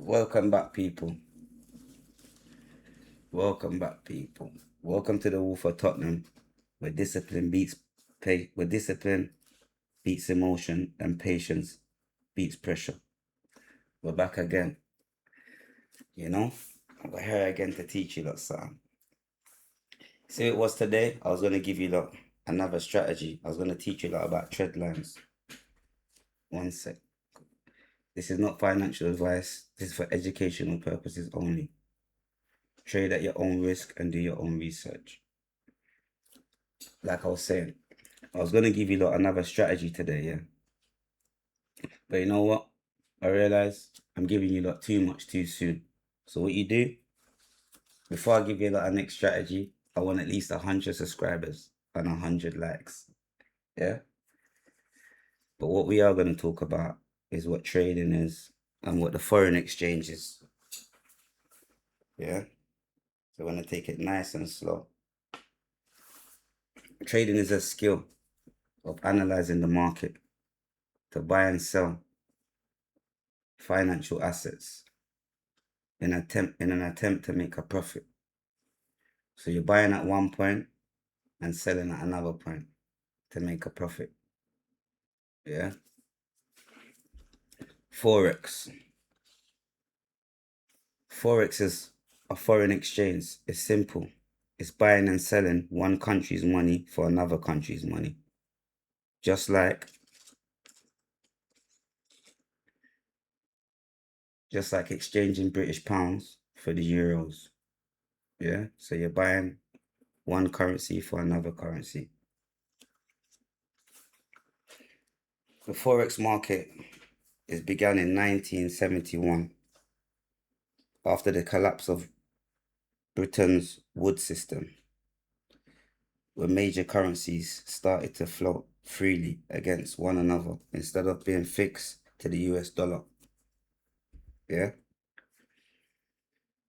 Welcome back, people. Welcome back, people. Welcome to the Wolf of Tottenham, where discipline beats emotion and patience beats pressure. We're back again. We're here again to teach you lot something. See, it was today. I was gonna give you lot another strategy. I was gonna teach you lot about trend lines. One sec. This is not financial advice. This is for educational purposes only. Trade at your own risk and do your own research. Like I was saying, I was gonna give you lot another strategy today, yeah. But you know what? I realized I'm giving you lot too much too soon. So what you do, before I give you lot our next strategy, I want at least 100 subscribers and 100 likes. Yeah. But what we are gonna talk about is what trading is and what the foreign exchange is. Yeah. So we're gonna take it nice and slow. Trading is a skill of analyzing the market to buy and sell financial assets in an attempt to make a profit. So you're buying at one point and selling at another point to make a profit. Yeah. Forex. Forex is a foreign exchange. It's simple. It's buying and selling one country's money for another country's money. Just like exchanging British pounds for the euros. Yeah. So you're buying one currency for another currency. The Forex market began in 1971 after the collapse of Britain's WOT system, where major currencies started to float freely against one another instead of being fixed to the US dollar. Yeah.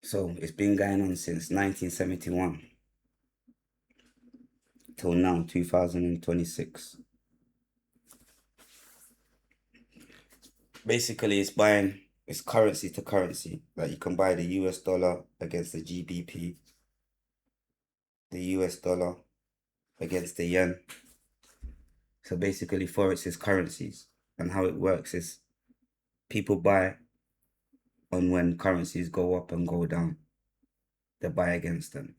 So it's been going on since 1971 till now, 2026. Basically, it's currency to currency. Like you can buy the US dollar against the GBP, the US dollar against the yen. So basically, Forex is currencies. And how it works is people buy on when currencies go up and go down. They buy against them.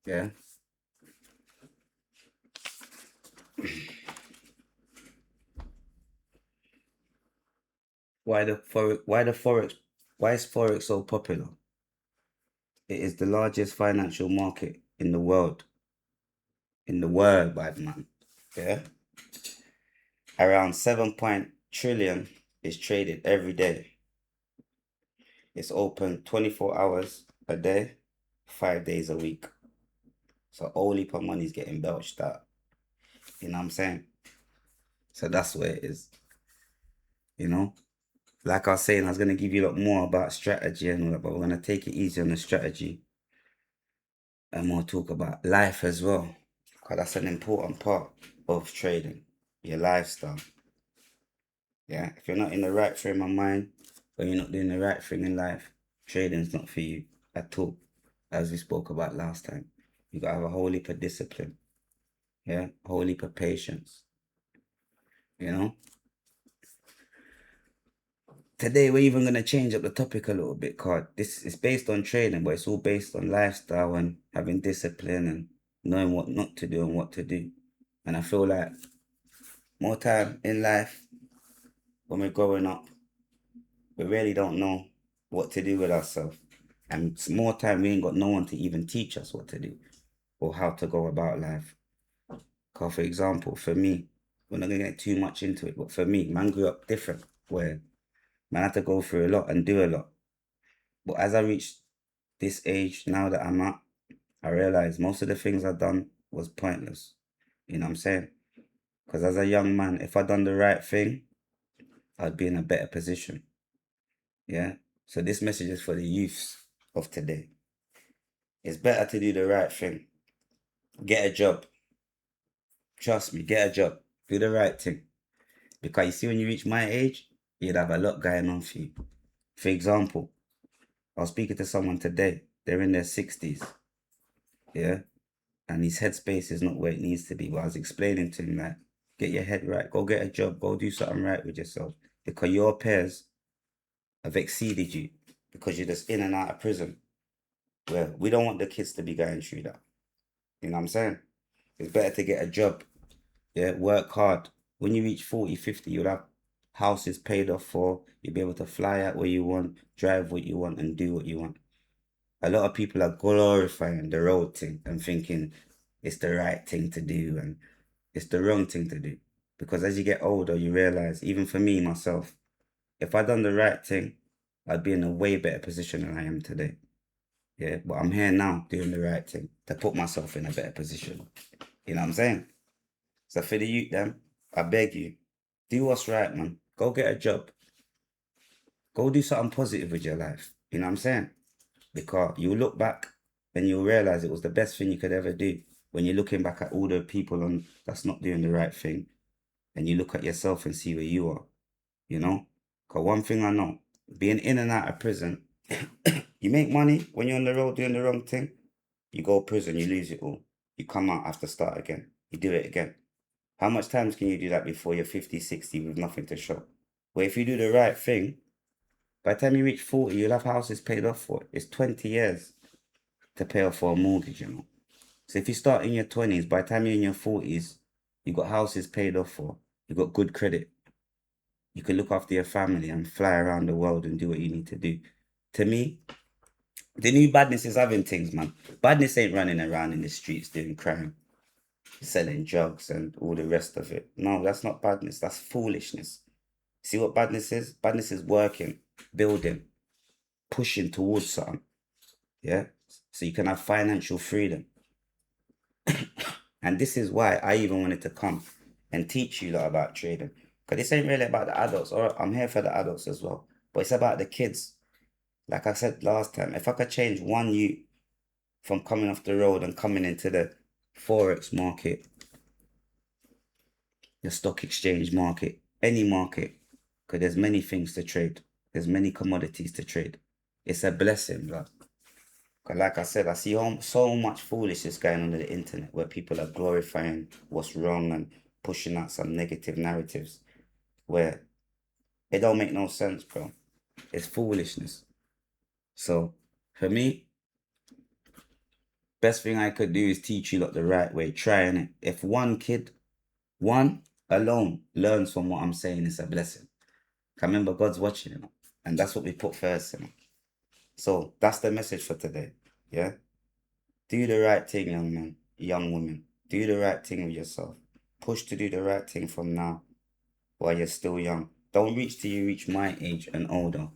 Yeah. Why is Forex so popular? It is the largest financial market in the world. In the world, bad man. Yeah. Around 7 trillion is traded every day. It's open 24 hours a day, 5 days a week. So only per money is getting belched out. You know what I'm saying? So that's where it is. You know? Like I was saying, I was gonna give you a lot more about strategy and all that, but we're gonna take it easy on the strategy. And we'll talk about life as well. Because that's an important part of trading. Your lifestyle. Yeah. If you're not in the right frame of mind, or you're not doing the right thing in life, trading's not for you at all. As we spoke about last time. You gotta have a whole heap of discipline. Yeah, a whole heap of patience. You know? Today we're even gonna change up the topic a little bit, cause this is based on trading, but it's all based on lifestyle and having discipline and knowing what not to do and what to do. And I feel like more time in life when we're growing up, we really don't know what to do with ourselves. And it's more time we ain't got no one to even teach us what to do or how to go about life. Cause for example, for me, we're not gonna get too much into it, but for me, man grew up different where man had to go through a lot and do a lot. But as I reached this age now that I'm at, I realized most of the things I've done was pointless. You know what I'm saying? Because as a young man, if I'd done the right thing, I'd be in a better position. Yeah. So this message is for the youths of today. It's better to do the right thing. Get a job. Trust me, get a job. Do the right thing. Because you see, when you reach my age, you'd have a lot going on for you. For example, I was speaking to someone today. They're in their 60s, yeah, and his headspace is not where it needs to be. But I was explaining to him, like, get your head right, go get a job, go do something right with yourself, because your peers have exceeded you because you're just in and out of prison. Where we don't want the kids to be going through that. You know what I'm saying? It's better to get a job, yeah, work hard. When you reach 40, 50, you'll have houses paid off for, you'll be able to fly out where you want, drive what you want, and do what you want. A lot of people are glorifying the road thing and thinking it's the right thing to do, and it's the wrong thing to do. Because as you get older, you realize, even for me, myself, if I'd done the right thing, I'd be in a way better position than I am today. Yeah, but I'm here now doing the right thing to put myself in a better position. You know what I'm saying? So for the youth, them, I beg you, do what's right, man. Go get a job. Go do something positive with your life. You know what I'm saying? Because you'll look back and you'll realize it was the best thing you could ever do. When you're looking back at all the people on that's not doing the right thing, and you look at yourself and see where you are, you know? Because one thing I know, being in and out of prison, you make money when you're on the road doing the wrong thing. You go to prison, you lose it all. You come out, have to start again. You do it again. How much times can you do that before you're 50, 60 with nothing to show? Well, if you do the right thing, by the time you reach 40, you'll have houses paid off for. It's 20 years to pay off for a mortgage, you know. So if you start in your 20s, by the time you're in your 40s, you've got houses paid off for. You've got good credit. You can look after your family and fly around the world and do what you need to do. To me, the new badness is having things, man. Badness ain't running around in the streets doing crime, selling drugs and all the rest of it. No, that's not badness. That's foolishness. See what badness is? Badness is working, building, pushing towards something. Yeah? So you can have financial freedom. And this is why I even wanted to come and teach you lot about trading. Because this ain't really about the adults. Or I'm here for the adults as well. But it's about the kids. Like I said last time, if I could change one youth from coming off the road and coming into the Forex market, the stock exchange market, any market, because there's many things to trade. There's many commodities to trade. It's a blessing, bro. Because like I said, I see so much foolishness going on the internet where people are glorifying what's wrong and pushing out some negative narratives where it don't make no sense, bro. It's foolishness. So for me, best thing I could do is teach you lot the right way. Trying it. If one kid, one alone, learns from what I'm saying, it's a blessing. Remember, God's watching, you know, and that's what we put first, you know. So that's the message for today. Yeah, do the right thing, young man, young woman. Do the right thing with yourself. Push to do the right thing from now while you're still young. Don't reach till you reach my age and older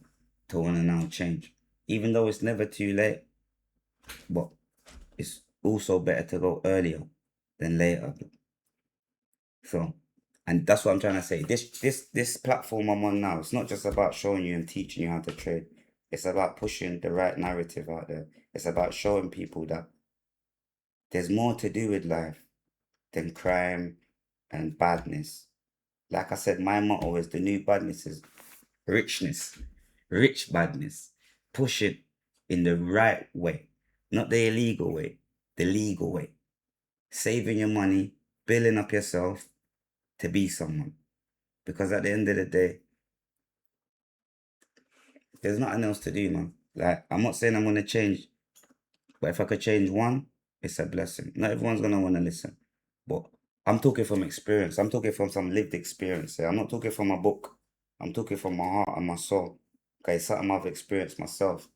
to want to now change. Even though it's never too late, but it's also better to go earlier than later. So, and that's what I'm trying to say. This platform I'm on now, it's not just about showing you and teaching you how to trade. It's about pushing the right narrative out there. It's about showing people that there's more to do with life than crime and badness. Like I said, my motto is the new badness is richness, rich badness. Push it in the right way, not the illegal way, the legal way. Saving your money, building up yourself to be someone. Because at the end of the day, there's nothing else to do, man. Like, I'm not saying I'm going to change, but if I could change one, it's a blessing. Not everyone's going to want to listen. But I'm talking from experience. I'm talking from some lived experience. I'm not talking from a book. I'm talking from my heart and my soul. Okay, it's something I've experienced myself.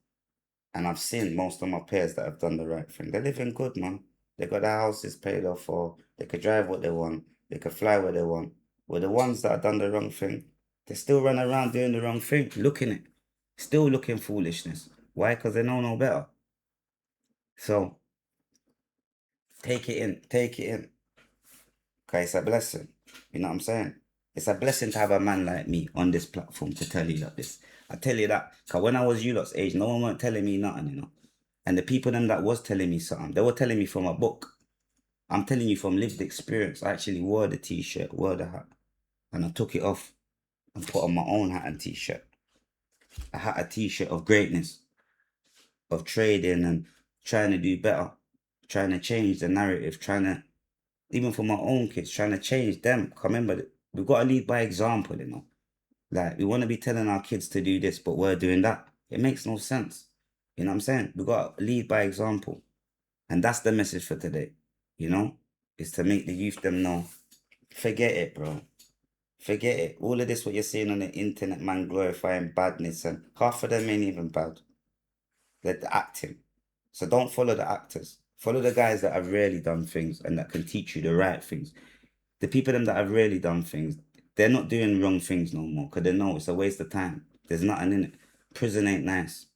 And I've seen most of my peers that have done the right thing. They're living good, man. They got their houses paid off for. They could drive what they want. They could fly where they want. Well, the ones that have done the wrong thing, they still run around doing the wrong thing, looking it. Still looking foolishness. Why? Because they know no better. So, take it in. Take it in. Okay, it's a blessing. You know what I'm saying? It's a blessing to have a man like me on this platform to tell you like this. I tell you that, because when I was you lot's age, no one weren't telling me nothing, you know. And the people them that was telling me something, they were telling me from a book. I'm telling you from lived experience. I actually wore the t-shirt, wore the hat, and I took it off and put on my own hat and t-shirt. a t-shirt of greatness, of trading and trying to do better, trying to change the narrative, trying to, even for my own kids, trying to change them. Remember, we've got to lead by example, you know. Like, we want to be telling our kids to do this, but we're doing that. It makes no sense. You know what I'm saying? We've got to lead by example. And that's the message for today, you know, is to make the youth them know. Forget it, bro. Forget it. All of this, what you're seeing on the internet, man, glorifying badness, and half of them ain't even bad. They're acting. So don't follow the actors. Follow the guys that have really done things and that can teach you the right things. The people them that have really done things, they're not doing wrong things no more because they know it's a waste of time. There's nothing in it. Prison ain't nice.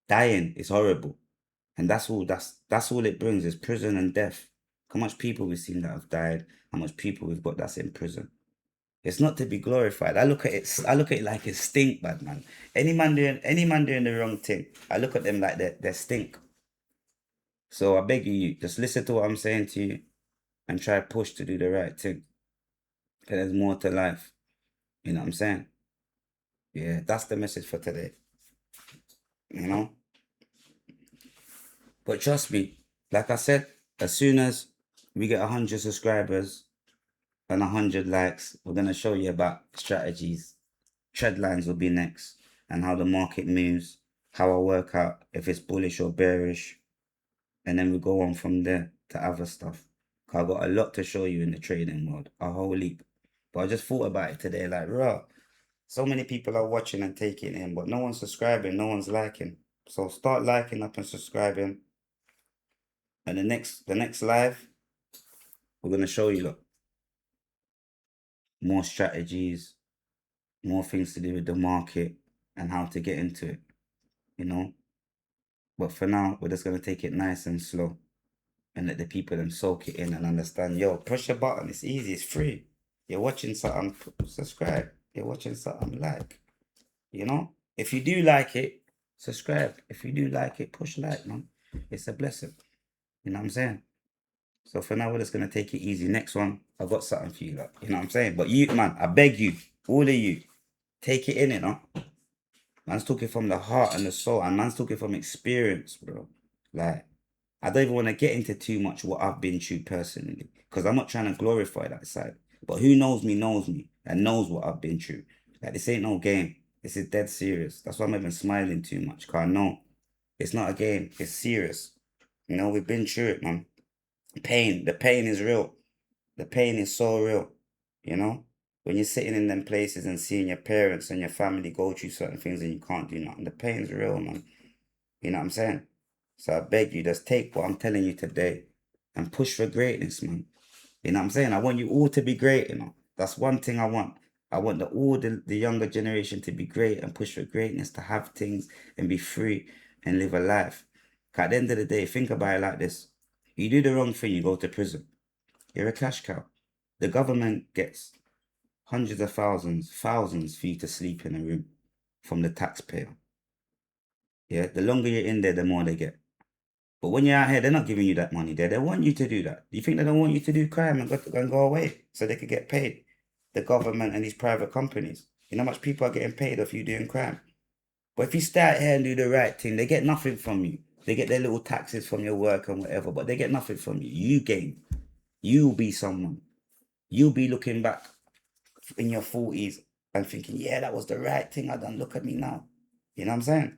Dying is horrible. And that's all it brings is prison and death. How much people we've seen that have died, how much people we've got that's in prison. It's not to be glorified. I look at it like it's stink, bad man. Any man doing the wrong thing, I look at them like they stink. So I beg you, just listen to what I'm saying to you and try push to do the right thing. Because there's more to life. You know what I'm saying? Yeah, that's the message for today. You know? But trust me, like I said, as soon as we get 100 subscribers and 100 likes, we're going to show you about strategies. Trend lines will be next, and how the market moves, how I work out if it's bullish or bearish. And then we go on from there to other stuff. 'Cause I've got a lot to show you in the trading world, a whole heap. But I just thought about it today, like, raw. So many people are watching and taking in, but no one's subscribing, no one's liking. So start liking up and subscribing. And the next live, we're gonna show you look, more strategies, more things to do with the market and how to get into it, you know. But for now, we're just gonna take it nice and slow and let the people them soak it in and understand. Yo, push a button, it's easy, it's free. You're watching something, subscribe. You're watching something, like, you know. If you do like it, subscribe. If you do like it, push like, man. It's a blessing. You know what I'm saying? So for now, we're just gonna take it easy. Next one, I've got something for you, like, you know what I'm saying? But you, man, I beg you, all of you, take it in, you know. Man's talking from the heart and the soul, and man's talking from experience, bro. Like, I don't even want to get into too much what I've been through personally, because I'm not trying to glorify that side. But who knows me, and knows what I've been through. Like, this ain't no game. This is dead serious. That's why I'm even smiling too much, because I know it's not a game. It's serious. You know, we've been through it, man. The pain is real. The pain is so real, you know? When you're sitting in them places and seeing your parents and your family go through certain things and you can't do nothing, the pain's real, man. You know what I'm saying? So I beg you, just take what I'm telling you today and push for greatness, man. You know what I'm saying? I want you all to be great, you know? That's one thing I want. I want the younger generation to be great and push for greatness, to have things and be free and live a life. 'Cause at the end of the day, think about it like this. You do the wrong thing, you go to prison. You're a cash cow. The government gets hundreds of thousands for you to sleep in a room from the taxpayer. Yeah, the longer you're in there, the more they get. But when you're out here, they're not giving you that money there. They want you to do that. Do you think they don't want you to do crime and go away so they could get paid? The government and these private companies. You know how much people are getting paid if you doing crime? But if you stay out here and do the right thing, they get nothing from you. They get their little taxes from your work and whatever, but they get nothing from you. You gain. You'll be someone. You'll be looking back in your 40s and thinking, yeah, that was the right thing I done. Look at me now. You know what I'm saying?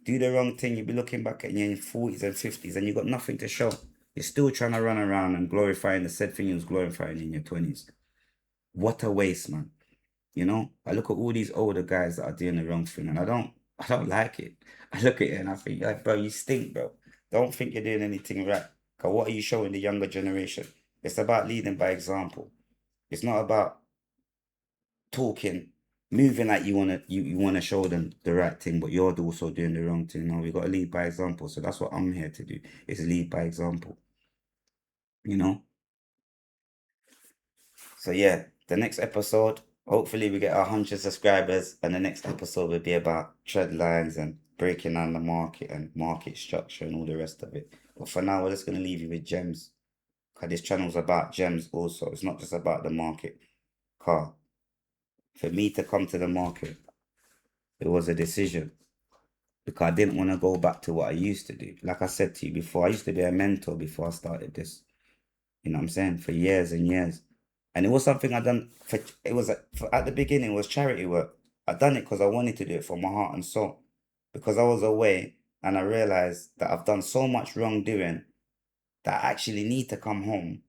Do the wrong thing, you'll be looking back at your 40s and 50s and you got nothing to show. You're still trying to run around and glorifying the said thing you was glorifying in your 20s. What a waste, man. You know? I look at all these older guys that are doing the wrong thing and I don't like it. I look at it and I think, like, bro, you stink, bro. Don't think you're doing anything right. Because what are you showing the younger generation? It's about leading by example. It's not about talking, moving like you wanna show them the right thing, but you're also doing the wrong thing. No, we gotta lead by example. So that's what I'm here to do, is lead by example. You know? So yeah, the next episode, hopefully we get 100 subscribers, and the next episode will be about trend lines and breaking down the market and market structure and all the rest of it. But for now, we're just gonna leave you with gems. Cause this channel's about gems also. It's not just about the market. Car. For me to come to the market, It was a decision because I didn't want to go back to what I used to do. Like I said to you before, I used to be a mentor before I started this. You know what I'm saying? For years and years. And it was something I done for, it was at the beginning, it was charity work. I done it because I wanted to do it from my heart and soul. Because I was away and I realized that I've done so much wrongdoing that I actually need to come home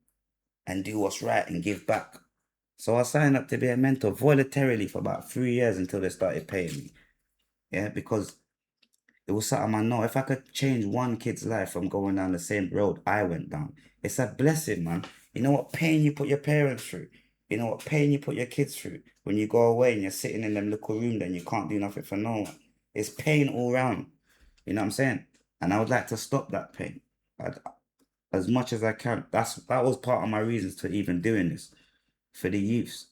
and do what's right and give back. So I signed up to be a mentor voluntarily for about 3 years until they started paying me. Yeah, because it was something I know. If I could change one kid's life from going down the same road I went down, it's a blessing, man. You know what pain you put your parents through? You know what pain you put your kids through when you go away and you're sitting in them little room, then you can't do nothing for no one. It's pain all round. You know what I'm saying? And I would like to stop that pain as much as I can. That was part of my reasons to even doing this for the youths.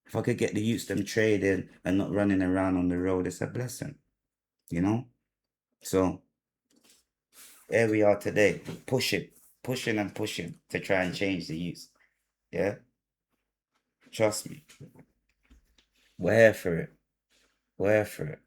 If I could get the youths them trading and not running around on the road, it's a blessing. You know? So here we are today, pushing and pushing to try and change the youth. Yeah, trust me, we're here for it. We're here for it.